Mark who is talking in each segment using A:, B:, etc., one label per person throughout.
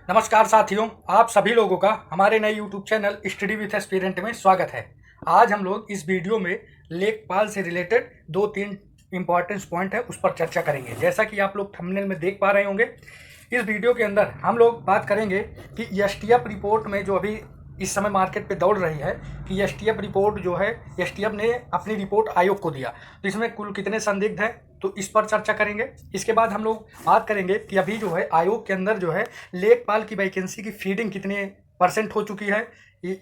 A: नमस्कार साथियों, आप सभी लोगों का हमारे नए YouTube channel study with aspirant में स्वागत है। आज हम लोग इस वीडियो में लेखपाल से रिलेटेड 2-3 इंपॉर्टेंट पॉइंट है उस पर चर्चा करेंगे। जैसा कि आप लोग थंबनेल में देख पा रहे होंगे, इस वीडियो के अंदर हम लोग बात करेंगे कि एसटीएफ रिपोर्ट में जो अभी इस समय मार्केट पे दौड़ रही है कि एसटीएफ रिपोर्ट जो है, एसटीएफ ने अपनी रिपोर्ट आयोग को दिया, तो इसमें कुल कितने संदिग्ध हैं, तो इस पर चर्चा करेंगे। इसके बाद हम लोग बात करेंगे कि अभी जो है आयोग के अंदर जो है लेखपाल की वैकेंसी की फीडिंग कितने % हो चुकी है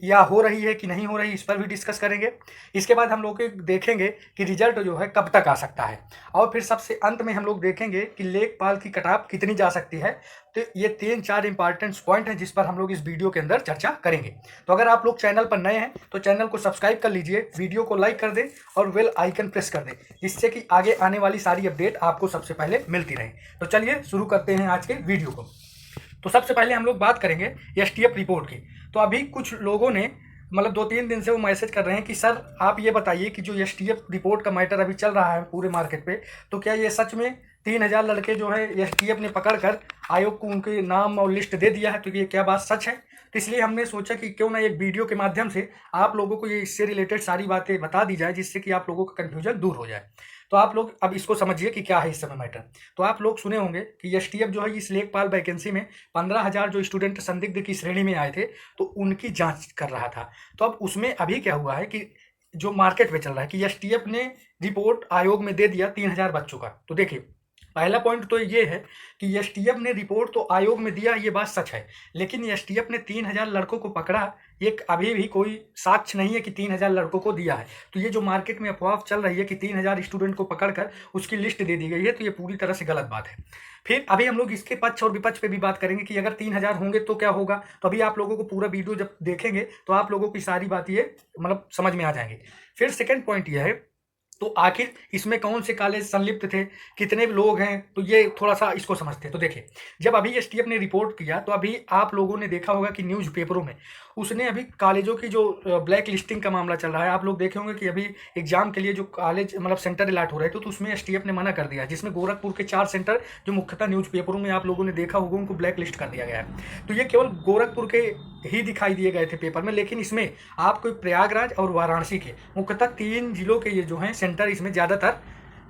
A: या हो रही है कि नहीं हो रही, इस पर भी डिस्कस करेंगे। इसके बाद हम लोग देखेंगे कि रिजल्ट जो है कब तक आ सकता है, और फिर सबसे अंत में हम लोग देखेंगे कि लेखपाल की कटाप कितनी जा सकती है। तो ये 3-4 इंपॉर्टेंट पॉइंट हैं जिस पर हम लोग इस वीडियो के अंदर चर्चा करेंगे। तो अगर आप लोग चैनल पर नए हैं तो चैनल को सब्सक्राइब कर लीजिए, वीडियो को लाइक कर दें और बेल आइकन प्रेस कर दें, जिससे कि आगे आने वाली सारी अपडेट आपको सबसे पहले मिलती रहे। तो चलिए शुरू करते हैं आज के वीडियो को। तो सबसे पहले हम लोग बात करेंगे एसटीएफ रिपोर्ट की। तो अभी कुछ लोगों ने मतलब 2-3 दिन से वो मैसेज कर रहे हैं कि सर आप ये बताइए कि जो एसटीएफ रिपोर्ट का मैटर अभी चल रहा है पूरे मार्केट पे, तो क्या ये सच में 3000 लड़के जो है एसटीएफ ने पकड़ कर आयोग को उनके नाम और लिस्ट दे दिया है, तो ये क्या बात सच है? तो इसलिए हमने सोचा कि क्यों ना एक वीडियो के माध्यम से आप लोगों को ये इससे रिलेटेड सारी बातें बता दी जाए, जिससे कि आप लोगों का कन्फ्यूजन दूर हो जाए। तो आप लोग अब इसको समझिए कि क्या है इस समय मैटर। तो आप लोग सुने होंगे कि एसटीएफ जो है इस लेखपाल वैकेंसी में 15,000 जो स्टूडेंट संदिग्ध की श्रेणी में आए थे, तो उनकी जांच कर रहा था। तो अब उसमें अभी क्या हुआ है कि जो मार्केट में चल रहा है कि एसटीएफ ने रिपोर्ट आयोग में दे दिया 3000 बच्चों का। तो देखिए, पहला पॉइंट तो ये है कि एसटीएफ ने रिपोर्ट तो आयोग में दिया, ये बात सच है, लेकिन एसटीएफ ने 3000 लड़कों को पकड़ा, ये अभी भी कोई साक्ष्य नहीं है कि 3000 लड़कों को दिया है। तो ये जो मार्केट में अफवाह चल रही है कि 3000 स्टूडेंट को पकड़कर उसकी लिस्ट दे दी गई है, तो ये पूरी तरह से गलत बात है। फिर अभी हम लोग इसके पक्ष और विपक्ष पे भी बात करेंगे कि अगर 3000 होंगे तो क्या होगा। तो अभी आप लोगों को पूरा वीडियो जब देखेंगे तो आप लोगों की सारी बात ये मतलब समझ में आ जाएंगी। फिर सेकेंड पॉइंट ये है, तो आखिर इसमें कौन से कॉलेज संलिप्त थे, कितने लोग हैं, तो ये थोड़ा सा इसको समझते हैं। तो देखिए, जब अभी एसटीएफ ने रिपोर्ट किया तो अभी आप लोगों ने देखा होगा कि न्यूज़पेपरों में उसने अभी कॉलेजों की जो ब्लैक लिस्टिंग का मामला चल रहा है, आप लोग देखे होंगे कि अभी एग्जाम के लिए जो कॉलेज मतलब सेंटर अलॉट हो रहे थे, तो उसमें एसटीएफ ने मना कर दिया, जिसमें गोरखपुर के 4 सेंटर जो मुख्यतः न्यूज़पेपरों में आप लोगों ने देखा होगा उनको ब्लैक लिस्ट कर दिया गया है। तो ये केवल गोरखपुर के ही दिखाई दिए गए थे पेपर में, लेकिन इसमें आपको प्रयागराज और वाराणसी के मुख्यतः 3 जिलों के ये जो हैं सेंटर इसमें ज़्यादातर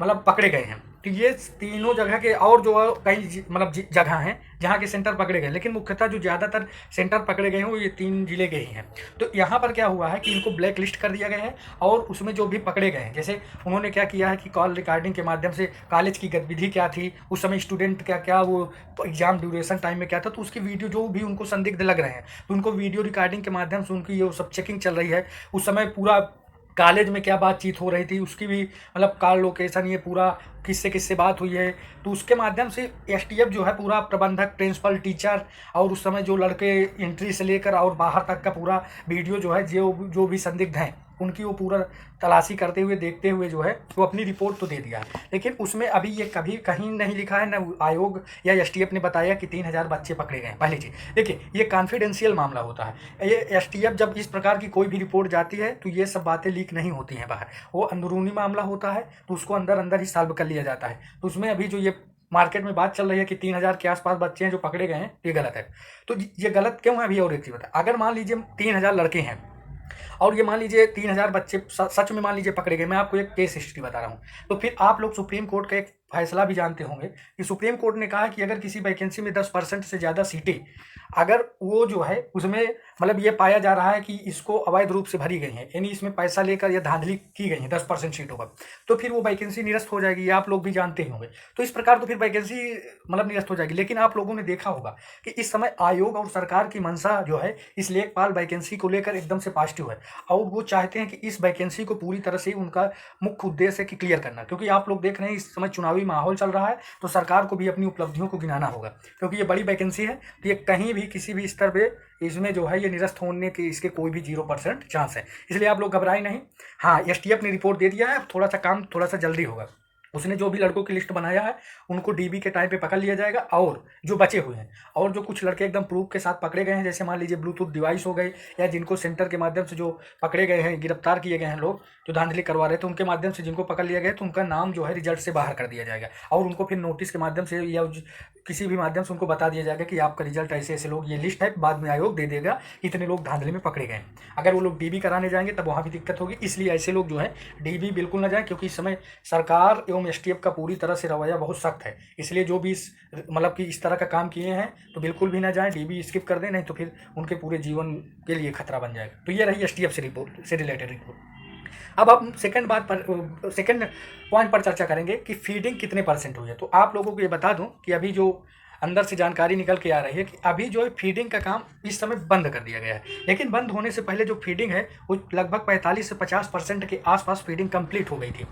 A: मतलब पकड़े गए हैं। तो ये तीनों जगह के और जो कई मतलब जगह हैं जहाँ के सेंटर पकड़े गए, लेकिन मुख्यतः जो ज़्यादातर सेंटर पकड़े गए हैं वो ये 3 जिले के ही हैं। तो यहाँ पर क्या हुआ है कि इनको ब्लैक लिस्ट कर दिया गया है, और उसमें जो भी पकड़े गए हैं, जैसे उन्होंने क्या किया है कि कॉल रिकॉर्डिंग के माध्यम से कॉलेज की गतिविधि क्या थी, उस समय स्टूडेंट क्या क्या वो एग्जाम ड्यूरेशन टाइम में क्या था, तो उसकी वीडियो जो भी उनको संदिग्ध लग रहे हैं तो उनको वीडियो रिकॉर्डिंग के माध्यम से उनकी ये सब चेकिंग चल रही है। उस समय पूरा कॉलेज में क्या बातचीत हो रही थी उसकी भी मतलब कॉल लोकेशन, ये पूरा किससे किससे बात हुई है, तो उसके माध्यम से एसटीएफ जो है पूरा प्रबंधक, प्रिंसिपल, टीचर और उस समय जो लड़के एंट्री से लेकर और बाहर तक का पूरा वीडियो जो है जो भी संदिग्ध हैं उनकी वो पूरा तलाशी करते हुए देखते हुए जो है वो अपनी रिपोर्ट तो दे दिया है। लेकिन उसमें अभी ये कभी कहीं नहीं लिखा है, न आयोग या एसटीएफ ने बताया कि 3000 बच्चे पकड़े गए। पहली चीज़ देखिए, ये कॉन्फिडेंशियल मामला होता है। ये एसटीएफ जब इस प्रकार की कोई भी रिपोर्ट जाती है तो ये सब बातें लीक नहीं होती हैं बाहर, वो अंदरूनी मामला होता है, तो उसको अंदर अंदर ही सॉल्व कर लिया जाता है। तो उसमें अभी जो ये मार्केट में बात चल रही है कि 3000 के आसपास बच्चे हैं जो पकड़े गए हैं, ये गलत है। तो ये गलत क्यों है अभी और एक चीज़ बता, अगर मान लीजिए 3000 लड़के हैं और ये मान लीजिए 3000 बच्चे सच में मान लीजिए पकड़े गए, मैं आपको एक केस हिस्ट्री बता रहा हूँ। तो फिर आप लोग सुप्रीम कोर्ट का एक फैसला भी जानते होंगे कि सुप्रीम कोर्ट ने कहा कि अगर किसी वैकेंसी में 10% से ज़्यादा सीटें अगर वो जो है उसमें मतलब ये पाया जा रहा है कि इसको अवैध रूप से भरी गई हैं, यानी इसमें पैसा लेकर या धांधली की गई है 10% सीटों पर, तो फिर वो वैकेंसी निरस्त हो जाएगी। ये आप लोग भी जानते ही होंगे। तो इस प्रकार तो फिर वैकेंसी मतलब निरस्त हो जाएगी। लेकिन आप लोगों ने देखा होगा कि इस समय आयोग और सरकार की मंशा जो है इस लेखपाल वैकेंसी को लेकर एकदम से पॉजिटिव है, और वो चाहते हैं कि इस वैकेंसी को पूरी तरह से उनका मुख्य उद्देश्य है कि क्लियर करना। क्योंकि आप लोग देख रहे हैं इस समय चुनावी माहौल चल रहा है, तो सरकार को भी अपनी उपलब्धियों को गिनाना होगा, क्योंकि ये बड़ी वैकेंसी है। तो ये कहीं भी किसी भी स्तर पे इसमें जो है ये निरस्त होने के इसके कोई भी 0% चांस है। इसलिए आप लोग घबराए नहीं। हाँ, एसटीएफ ने रिपोर्ट दे दिया है, अब थोड़ा सा काम थोड़ा सा जल्दी होगा। उसने जो भी लड़कों की लिस्ट बनाया है उनको डीबी के टाइम पे पकड़ लिया जाएगा, और जो बचे हुए हैं और जो कुछ लड़के एकदम प्रूफ के साथ पकड़े गए हैं, जैसे मान लीजिए ब्लूटूथ डिवाइस हो गए, या जिनको सेंटर के माध्यम से जो पकड़े गए हैं, गिरफ्तार किए गए हैं लोग जो धांधली करवा रहे थे, उनके माध्यम से जिनको पकड़ लिया गया तो उनका नाम जो है रिजल्ट से बाहर कर दिया जाएगा, और उनको फिर नोटिस के माध्यम से या किसी भी माध्यम से उनको बता दिया जाएगा कि आपका रिजल्ट ऐसे ऐसे लोग, ये लिस्ट है, बाद में आयोग दे देगा इतने लोग धांधली में पकड़े गए। अगर वो लोग डीबी कराने जाएंगे तब वहाँ भी दिक्कत होगी, इसलिए ऐसे लोग जो है डीबी बिल्कुल ना जाए, क्योंकि इस समय सरकार एवं एसटीएफ का पूरी तरह से रवैया बहुत सख्त है। इसलिए जो भी मतलब कि इस तरह का काम किए हैं तो बिल्कुल भी ना जाएं, डीबी स्किप कर दें, नहीं तो फिर उनके पूरे जीवन के लिए खतरा बन जाएगा। तो ये रही एसटीएफ से रिलेटेड रिपोर्ट। अब हम सेकंड पॉइंट पर चर्चा करेंगे कि फीडिंग कितने % हुई है। तो आप लोगों को ये बता दूं कि अभी जो अंदर से जानकारी निकल के आ रही है कि अभी जो है फीडिंग का काम इस समय बंद कर दिया गया है, लेकिन बंद होने से पहले जो फीडिंग है वो लगभग 45 से 50% के आसपास फीडिंग कंप्लीट हो गई थी।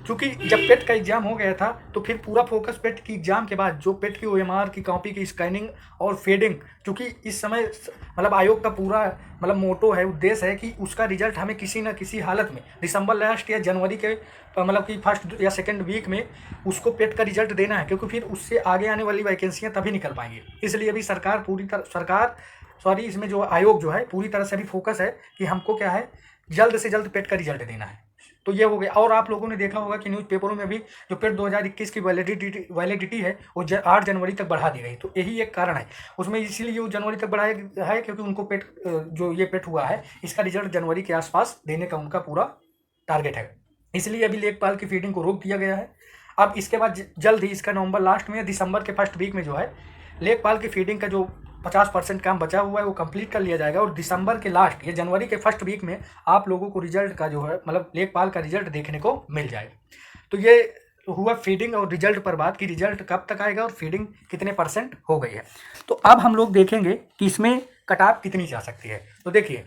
A: क्योंकि जब पेट का एग्जाम हो गया था तो फिर पूरा फोकस पेट की एग्जाम के बाद जो पेट की OMR की कॉपी की स्कैनिंग और फीडिंग, क्योंकि इस समय मतलब आयोग का पूरा मतलब मोटो है, उद्देश्य है कि उसका रिजल्ट हमें किसी न किसी हालत में दिसंबर लास्ट या जनवरी के मतलब कि फर्स्ट या सेकंड वीक में उसको पेट का रिजल्ट देना है, क्योंकि फिर उससे आगे आने वाली वैकेंसियां तभी निकल पाएंगी। इसलिए अभी इसमें जो आयोग जो है पूरी तरह से अभी फोकस है कि हमको क्या है, जल्द से जल्द पेट का रिजल्ट देना है। तो ये हो गया। और आप लोगों ने देखा होगा कि न्यूज़पेपरों में भी जो पेट 2021 की वैलिडिटी है वो 8 जनवरी तक बढ़ा दी गई। तो यही एक कारण है उसमें, इसीलिए वो जनवरी तक बढ़ाया है क्योंकि उनको पेट जो ये पेट हुआ है इसका रिजल्ट जनवरी के आसपास देने का उनका पूरा टारगेट है। इसलिए अभी लेखपाल की फीडिंग को रोक दिया गया है। अब इसके बाद जल्द ही इसका नवंबर लास्ट में या दिसंबर के फर्स्ट वीक में जो है लेखपाल की फीडिंग का जो 50% काम बचा हुआ है वो कंप्लीट कर लिया जाएगा, और दिसंबर के लास्ट या जनवरी के फर्स्ट वीक में आप लोगों को रिजल्ट का जो है मतलब लेखपाल का रिजल्ट देखने को मिल जाएगा। तो ये हुआ फीडिंग और रिजल्ट पर बात कि रिजल्ट कब तक आएगा और फीडिंग कितने % हो गई है। तो अब हम लोग देखेंगे कि इसमें कट ऑफ कितनी जा सकती है। तो देखिए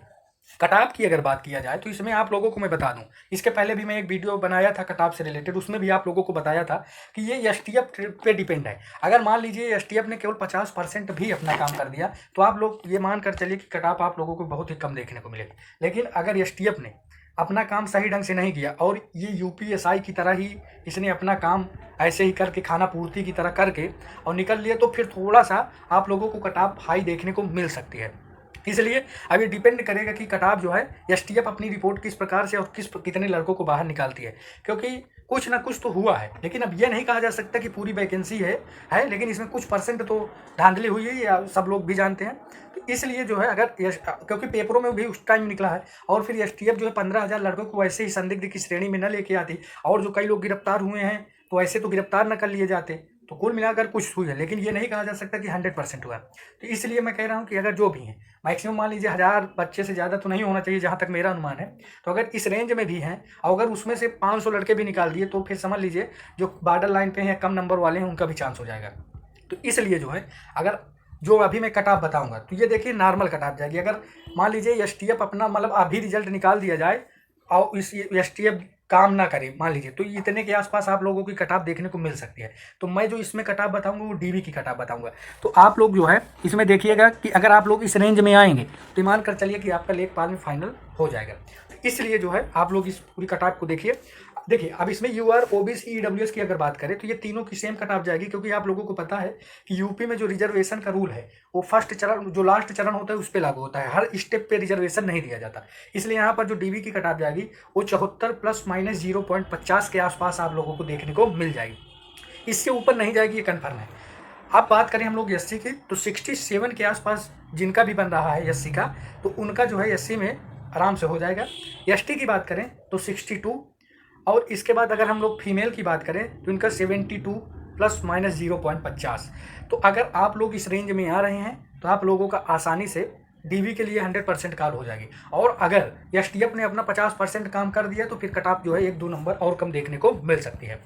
A: कट ऑफ की अगर बात किया जाए तो इसमें आप लोगों को मैं बता दूं, इसके पहले भी मैं एक वीडियो बनाया था कट ऑफ से रिलेटेड, उसमें भी आप लोगों को बताया था कि ये एसटीएफ पे डिपेंड है। अगर मान लीजिए एसटीएफ ने केवल 50% भी अपना काम कर दिया तो आप लोग ये मान कर चलिए कि कट ऑफ आप लोगों को बहुत ही कम देखने को मिलेगी। लेकिन अगर एसटीएफ ने अपना काम सही ढंग से नहीं किया और ये यूपीएसआई की तरह ही इसने अपना काम ऐसे ही करके खाना पूर्ति की तरह करके और निकल लिया तो फिर थोड़ा सा आप लोगों को कट ऑफ हाई देखने को मिल सकती है। इसलिए अब ये डिपेंड करेगा कि कट ऑफ जो है एसटीएफ अपनी रिपोर्ट किस प्रकार से और कितने लड़कों को बाहर निकालती है, क्योंकि कुछ ना कुछ तो हुआ है। लेकिन अब ये नहीं कहा जा सकता कि पूरी वैकेंसी है, लेकिन इसमें कुछ % तो धांधली हुई है, या सब लोग भी जानते हैं। तो इसलिए जो है अगर क्योंकि पेपरों में भी उस टाइम निकला है, और फिर एसटीएफ जो है 15,000 लड़कों को वैसे ही संदिग्ध की श्रेणी में न लेके आती, और जो कई लोग गिरफ्तार हुए हैं तो ऐसे तो गिरफ्तार न कर लिए जाते। तो कुल मिलाकर कुछ हुई है, लेकिन ये नहीं कहा जा सकता कि 100% हुआ। तो इसलिए मैं कह रहा हूँ कि अगर जो भी है मैक्सिमम मान लीजिए 1000 बच्चे से ज़्यादा तो नहीं होना चाहिए जहाँ तक मेरा अनुमान है। तो अगर इस रेंज में भी हैं और अगर उसमें से 500 लड़के भी निकाल दिए तो फिर समझ लीजिए जो बॉर्डर लाइन पे हैं, कम नंबर वाले हैं, उनका भी चांस हो जाएगा। तो इसलिए जो है अगर जो अभी मैं कट ऑफ बताऊँगा तो ये देखिए नॉर्मल कट ऑफ जाएगी। अगर मान लीजिए एसटीएफ अपना मतलब अभी रिजल्ट निकाल दिया जाए और इस एसटीएफ काम ना करे मान लीजिए, तो इतने के आसपास आप लोगों की कट ऑफ देखने को मिल सकती है। तो मैं जो इसमें कट ऑफ बताऊंगा वो डीबी की कट ऑफ बताऊंगा। तो आप लोग जो है इसमें देखिएगा कि अगर आप लोग इस रेंज में आएंगे तो मान कर चलिए कि आपका लेखपाल में फाइनल हो जाएगा। तो इसलिए जो है आप लोग इस पूरी कट ऑफ को देखिए। अब इसमें यूआर ओबीसी ईडब्ल्यूएस की अगर बात करें तो ये तीनों की सेम कट ऑफ जाएगी, क्योंकि आप लोगों को पता है कि यूपी में जो रिजर्वेशन का रूल है वो फर्स्ट चरण जो लास्ट चरण होता है उस पर लागू होता है, हर स्टेप पे रिजर्वेशन नहीं दिया जाता। इसलिए यहाँ पर जो डीबी की कट ऑफ जाएगी वो 74 ± 0.50 के आसपास आप लोगों को देखने को मिल जाएगी। इससे ऊपर नहीं जाएगी, ये कन्फर्म है। अब बात करें हम लोग एससी की तो 67 के आसपास जिनका भी बन रहा है एससी का, तो उनका जो है एससी में आराम से हो जाएगा। एसटी की बात करें तो 62, और इसके बाद अगर हम लोग फीमेल की बात करें तो इनका 72 ± 0.50। तो अगर आप लोग इस रेंज में आ रहे हैं तो आप लोगों का आसानी से डीबी के लिए 100% कॉल हो जाएगी। और अगर एसटीएफ ने अपना 50% काम कर दिया तो फिर कट ऑफ जो है 1-2 नंबर और कम देखने को मिल सकती है।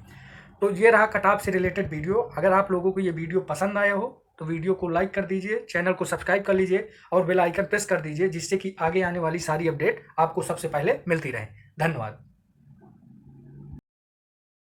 A: तो ये रहा कट ऑफ से रिलेटेड वीडियो। अगर आप लोगों को ये वीडियो पसंद आया हो तो वीडियो को लाइक कर दीजिए, चैनल को सब्सक्राइब कर लीजिए और बेल आइकन प्रेस कर दीजिए, जिससे कि आगे आने वाली सारी अपडेट आपको सबसे पहले मिलती रहे। धन्यवाद।